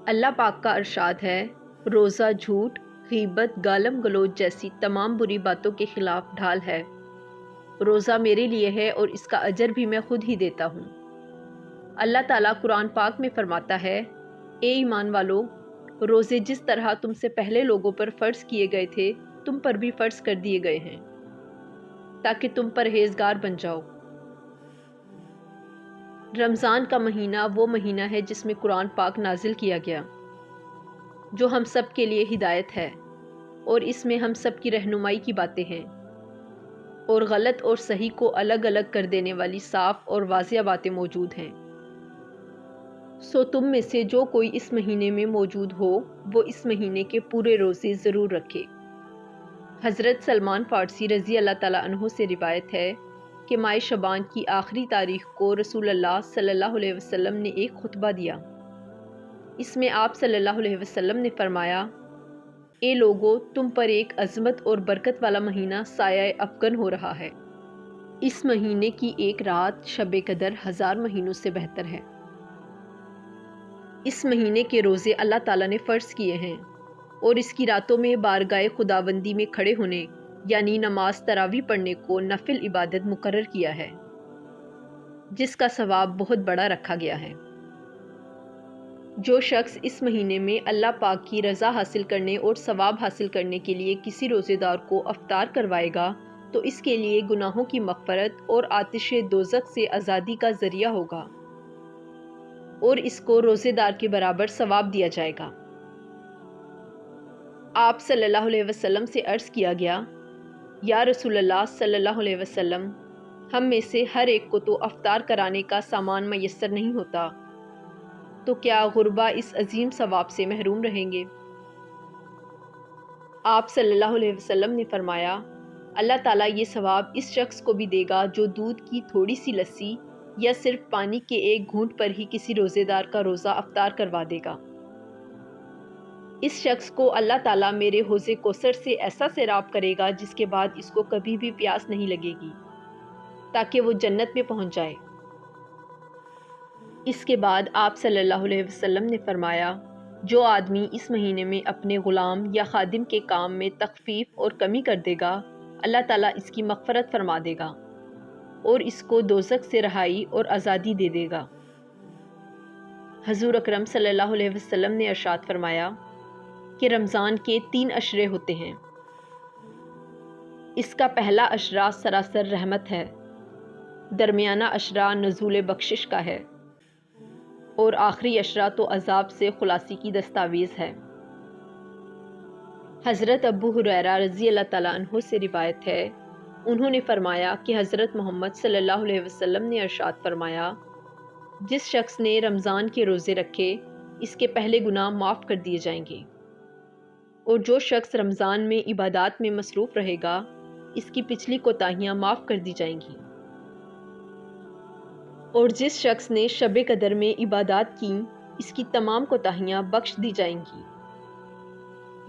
اللہ پاک کا ارشاد ہے، روزہ جھوٹ، غیبت، گالم گلوچ جیسی تمام بری باتوں کے خلاف ڈھال ہے۔ روزہ میرے لیے ہے اور اس کا اجر بھی میں خود ہی دیتا ہوں۔ اللہ تعالیٰ قرآن پاک میں فرماتا ہے، اے ایمان والو، روزے جس طرح تم سے پہلے لوگوں پر فرض کیے گئے تھے تم پر بھی فرض کر دیے گئے ہیں تاکہ تم پرہیزگار بن جاؤ۔ رمضان کا مہینہ وہ مہینہ ہے جس میں قرآن پاک نازل کیا گیا، جو ہم سب کے لیے ہدایت ہے، اور اس میں ہم سب کی رہنمائی کی باتیں ہیں، اور غلط اور صحیح کو الگ الگ کر دینے والی صاف اور واضح باتیں موجود ہیں۔ سو تم میں سے جو کوئی اس مہینے میں موجود ہو وہ اس مہینے کے پورے روزے ضرور رکھے۔ حضرت سلمان فارسی رضی اللہ تعالیٰ عنہ سے روایت ہے کہ ماہ شعبان کی آخری تاریخ کو رسول اللہ صلی اللہ علیہ وسلم نے ایک خطبہ دیا۔ اس میں آپ صلی اللہ علیہ وسلم نے فرمایا، اے لوگو، تم پر ایک عظمت اور برکت والا مہینہ سایہ افغن ہو رہا ہے۔ اس مہینے کی ایک رات شب قدر 1000 مہینوں سے بہتر ہے۔ اس مہینے کے روزے اللہ تعالیٰ نے فرض کیے ہیں، اور اس کی راتوں میں بارگاہ خداوندی میں کھڑے ہونے یعنی نماز تراویح پڑھنے کو نفل عبادت مقرر کیا ہے، جس کا ثواب بہت بڑا رکھا گیا ہے۔ جو شخص اس مہینے میں اللہ پاک کی رضا حاصل کرنے اور ثواب حاصل کرنے کے لیے کسی روزے دار کو افطار کروائے گا تو اس کے لیے گناہوں کی مغفرت اور آتش دوزخ سے آزادی کا ذریعہ ہوگا، اور اس کو روزے دار کے برابر ثواب دیا جائے گا۔ آپ صلی اللہ علیہ وسلم سے عرض کیا گیا، یا رسول اللہ صلی اللہ علیہ وسلم، ہم میں سے ہر ایک کو تو افطار کرانے کا سامان میسر نہیں ہوتا، تو کیا غربا اس عظیم ثواب سے محروم رہیں گے؟ آپ صلی اللہ علیہ وسلم نے فرمایا، اللہ تعالیٰ یہ ثواب اس شخص کو بھی دے گا جو دودھ کی تھوڑی سی لسی یا صرف پانی کے ایک گھونٹ پر ہی کسی روزے دار کا روزہ افطار کروا دے گا۔ اس شخص کو اللہ تعالیٰ میرے حوض کوثر سے ایسا سیراب کرے گا جس کے بعد اس کو کبھی بھی پیاس نہیں لگے گی، تاکہ وہ جنت میں پہنچ جائے۔ اس کے بعد آپ صلی اللہ علیہ وسلم نے فرمایا، جو آدمی اس مہینے میں اپنے غلام یا خادم کے کام میں تخفیف اور کمی کر دے گا، اللہ تعالیٰ اس کی مغفرت فرما دے گا اور اس کو دوزخ سے رہائی اور آزادی دے دے گا۔ حضور اکرم صلی اللہ علیہ وسلم نے ارشاد فرمایا کہ رمضان کے 3 عشرے ہوتے ہیں۔ اس کا پہلا عشرہ سراسر رحمت ہے، درمیانہ عشرہ نزول بخشش کا ہے، اور آخری عشرہ تو عذاب سے خلاصی کی دستاویز ہے۔ حضرت ابو ہریرہ رضی اللہ تعالیٰ عنہ سے روایت ہے، انہوں نے فرمایا کہ حضرت محمد صلی اللہ علیہ وسلم نے ارشاد فرمایا، جس شخص نے رمضان کے روزے رکھے اس کے پہلے گناہ معاف کر دیے جائیں گے، اور جو شخص رمضان میں عبادات میں مصروف رہے گا اس کی پچھلی کوتاہیاں معاف کر دی جائیں گی، اور جس شخص نے شب قدر میں عبادات کی اس کی تمام کوتاہیاں بخش دی جائیں گی۔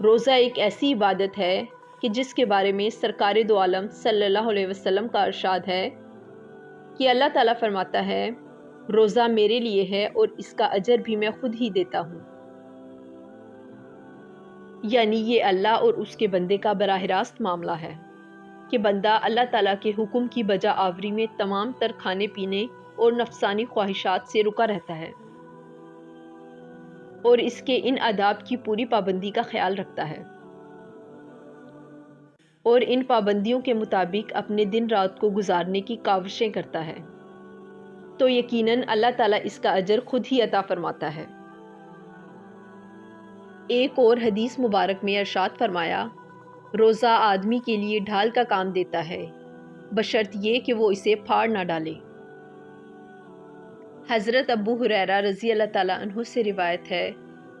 روزہ ایک ایسی عبادت ہے کہ جس کے بارے میں سرکار دو عالم صلی اللہ علیہ وسلم کا ارشاد ہے کہ اللہ تعالیٰ فرماتا ہے، روزہ میرے لیے ہے اور اس کا اجر بھی میں خود ہی دیتا ہوں۔ یعنی یہ اللہ اور اس کے بندے کا براہ راست معاملہ ہے کہ بندہ اللہ تعالیٰ کے حکم کی بجا آوری میں تمام تر کھانے پینے اور نفسانی خواہشات سے رکا رہتا ہے، اور اس کے ان آداب کی پوری پابندی کا خیال رکھتا ہے، اور ان پابندیوں کے مطابق اپنے دن رات کو گزارنے کی کاوشیں کرتا ہے، تو یقیناً اللہ تعالیٰ اس کا اجر خود ہی عطا فرماتا ہے۔ ایک اور حدیث مبارک میں ارشاد فرمایا، روزہ آدمی کے لیے ڈھال کا کام دیتا ہے، بشرط یہ کہ وہ اسے پھاڑ نہ ڈالے۔ حضرت ابو ہریرہ رضی اللہ تعالیٰ عنہ سے روایت ہے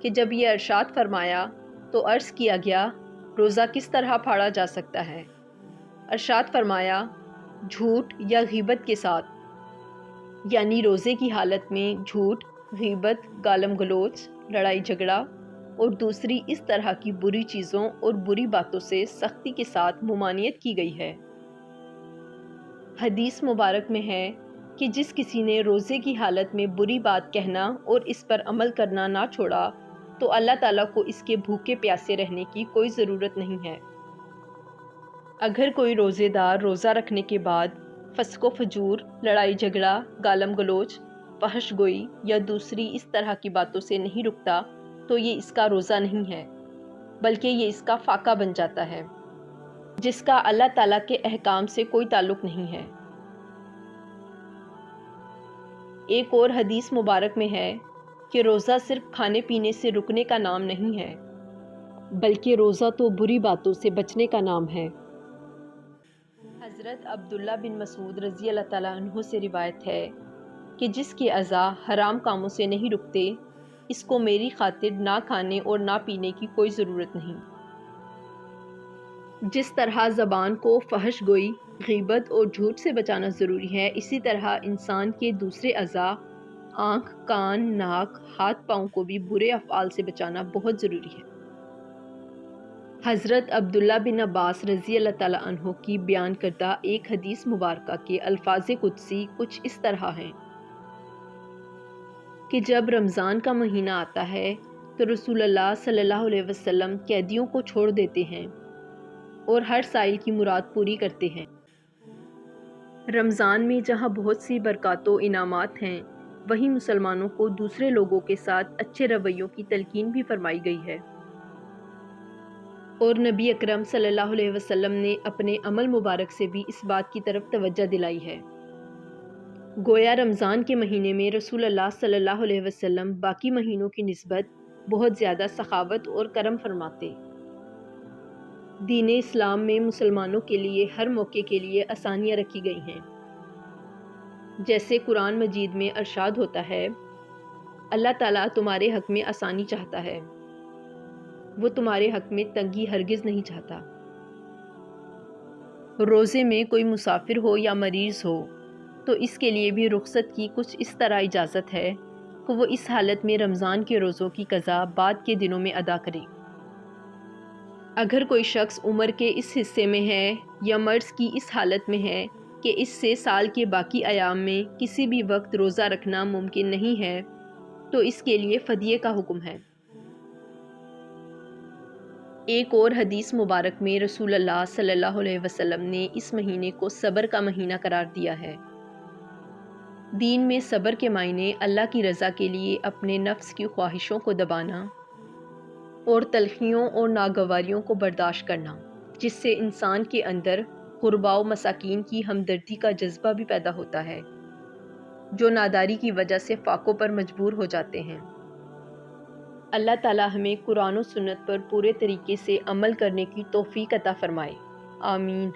کہ جب یہ ارشاد فرمایا تو عرض کیا گیا، روزہ کس طرح پھاڑا جا سکتا ہے؟ ارشاد فرمایا، جھوٹ یا غیبت کے ساتھ، یعنی روزے کی حالت میں جھوٹ، غیبت، گالم گلوچ، لڑائی جھگڑا اور دوسری اس طرح کی بری چیزوں اور بری باتوں سے سختی کے ساتھ ممانعت کی گئی ہے۔ حدیث مبارک میں ہے کہ جس کسی نے روزے کی حالت میں بری بات کہنا اور اس پر عمل کرنا نہ چھوڑا تو اللہ تعالیٰ کو اس کے بھوکے پیاسے رہنے کی کوئی ضرورت نہیں ہے۔ اگر کوئی روزے دار روزہ رکھنے کے بعد فسق و فجور، لڑائی جھگڑا، گالم گلوچ، فحش گوئی یا دوسری اس طرح کی باتوں سے نہیں رکتا تو یہ اس کا روزہ نہیں ہے، بلکہ یہ اس کا فاقہ بن جاتا ہے، جس کا اللہ تعالیٰ کے احکام سے کوئی تعلق نہیں ہے۔ ایک اور حدیث مبارک میں ہے کہ روزہ صرف کھانے پینے سے رکنے کا نام نہیں ہے، بلکہ روزہ تو بری باتوں سے بچنے کا نام ہے۔ حضرت عبداللہ بن مسعود رضی اللہ تعالیٰ عنہ سے روایت ہے کہ جس کے اعضاء حرام کاموں سے نہیں رکتے، اس کو میری خاطر نہ کھانے اور نہ پینے کی کوئی ضرورت نہیں۔ جس طرح زبان کو فحش گوئی، غیبت اور جھوٹ سے بچانا ضروری ہے، اسی طرح انسان کے دوسرے اعضاء آنکھ، کان، ناک، ہاتھ پاؤں کو بھی برے افعال سے بچانا بہت ضروری ہے۔ حضرت عبداللہ بن عباس رضی اللہ تعالیٰ عنہ کی بیان کردہ ایک حدیث مبارکہ کے الفاظ قدسی کچھ اس طرح ہیں کہ جب رمضان کا مہینہ آتا ہے تو رسول اللہ صلی اللہ علیہ وسلم قیدیوں کو چھوڑ دیتے ہیں اور ہر سائل کی مراد پوری کرتے ہیں۔ رمضان میں جہاں بہت سی برکات و انعامات ہیں، وہیں مسلمانوں کو دوسرے لوگوں کے ساتھ اچھے رویوں کی تلقین بھی فرمائی گئی ہے، اور نبی اکرم صلی اللہ علیہ وسلم نے اپنے عمل مبارک سے بھی اس بات کی طرف توجہ دلائی ہے۔ گویا رمضان کے مہینے میں رسول اللہ صلی اللہ علیہ وسلم باقی مہینوں کی نسبت بہت زیادہ سخاوت اور کرم فرماتے۔ دین اسلام میں مسلمانوں کے لیے ہر موقع کے لیے آسانیاں رکھی گئی ہیں، جیسے قرآن مجید میں ارشاد ہوتا ہے، اللہ تعالیٰ تمہارے حق میں آسانی چاہتا ہے، وہ تمہارے حق میں تنگی ہرگز نہیں چاہتا۔ روزے میں کوئی مسافر ہو یا مریض ہو تو اس کے لیے بھی رخصت کی کچھ اس طرح اجازت ہے کہ وہ اس حالت میں رمضان کے روزوں کی قضا بعد کے دنوں میں ادا کرے۔ اگر کوئی شخص عمر کے اس حصے میں ہے یا مرض کی اس حالت میں ہے کہ اس سے سال کے باقی ایام میں کسی بھی وقت روزہ رکھنا ممکن نہیں ہے تو اس کے لیے فدیے کا حکم ہے۔ ایک اور حدیث مبارک میں رسول اللہ صلی اللہ علیہ وسلم نے اس مہینے کو صبر کا مہینہ قرار دیا ہے۔ دین میں صبر کے معنی اللہ کی رضا کے لیے اپنے نفس کی خواہشوں کو دبانا اور تلخیوں اور ناگواریوں کو برداشت کرنا، جس سے انسان کے اندر غربا و مساکین کی ہمدردی کا جذبہ بھی پیدا ہوتا ہے، جو ناداری کی وجہ سے فاقوں پر مجبور ہو جاتے ہیں۔ اللہ تعالیٰ ہمیں قرآن و سنت پر پورے طریقے سے عمل کرنے کی توفیق عطا فرمائے، آمین۔